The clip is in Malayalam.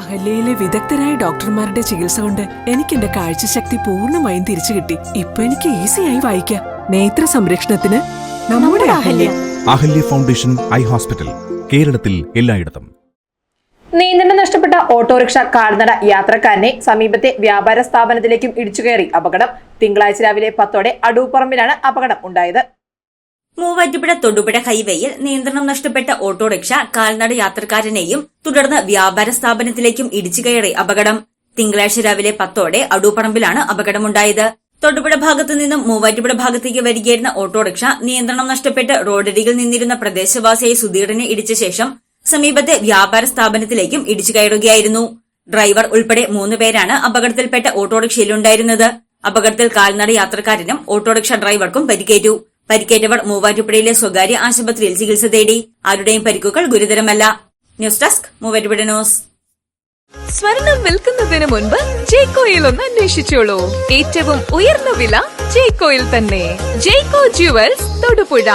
അഹല്യയിലെ വിദഗ്ധരായ ഡോക്ടർമാരുടെ ചികിത്സ കൊണ്ട് എനിക്ക് എന്റെ കാഴ്ചശക്തി പൂർണ്ണമായും തിരിച്ചു കിട്ടി. ഇപ്പൊ എനിക്ക് ഈസിയായി വായിക്കാം. നേത്ര സംരക്ഷണത്തിന് നമ്മുടെ Ahalya. Ahalya foundation eye hospital, കേരളത്തിൽ എല്ലായിടത്തും. നിയന്ത്രണം നഷ്ടപ്പെട്ട ഓട്ടോറിക്ഷ കാൽനട യാത്രക്കാരനെ സമീപത്തെ വ്യാപാര സ്ഥാപനത്തിലേക്കും ഇടിച്ചുകയറി അപകടം. തിങ്കളാഴ്ച രാവിലെ 10 അടൂപ്പറമ്പിലാണ് അപകടം ഉണ്ടായത്. മൂവാറ്റുപുഴ തൊടുപുഴ ഹൈവേയിൽ നിയന്ത്രണം നഷ്ടപ്പെട്ട ഓട്ടോറിക്ഷ കാൽനട യാത്രക്കാരനെയും തുടർന്ന് വ്യാപാര സ്ഥാപനത്തിലേക്കും ഇടിച്ചുകയറി അപകടം. തിങ്കളാഴ്ച രാവിലെ 10 അടൂപ്പറമ്പിലാണ് അപകടമുണ്ടായത്. തൊടുപുഴ ഭാഗത്തു നിന്നും മൂവാറ്റുപുഴ ഭാഗത്തേക്ക് വരികയായിരുന്ന ഓട്ടോറിക്ഷ നിയന്ത്രണം നഷ്ടപ്പെട്ട് റോഡരികിൽ നിന്നിരുന്ന പ്രദേശവാസിയായ സുധീറിനെ ഇടിച്ച ശേഷം സമീപത്തെ വ്യാപാര സ്ഥാപനത്തിലേക്കും ഇടിച്ചു കയറുകയായിരുന്നു. ഡ്രൈവർ ഉൾപ്പെടെ 3 പേരാണ് അപകടത്തിൽപ്പെട്ട ഓട്ടോറിക്ഷയിലുണ്ടായിരുന്നത്. അപകടത്തിൽ കാൽനട യാത്രക്കാരനും ഓട്ടോറിക്ഷ ഡ്രൈവർക്കും പരിക്കേറ്റു. പരിക്കേറ്റവർ മൂവാറ്റുപുഴയിലെ സ്വകാര്യ ആശുപത്രിയിൽ ചികിത്സ തേടി. ആരുടെയും പരിക്കുകൾ ഗുരുതരമല്ല. News desk Muvattupuzha news. സ്വർണം വിൽക്കുന്നതിന് മുൻപ് ജെയ്കോയിൽ ഒന്ന് അന്വേഷിച്ചോളൂ. ഏറ്റവും ഉയർന്ന വില ജെയ്കോയിൽ തന്നെ. ജെയ്കോ ജുവൽസ് തൊടുപുഴ.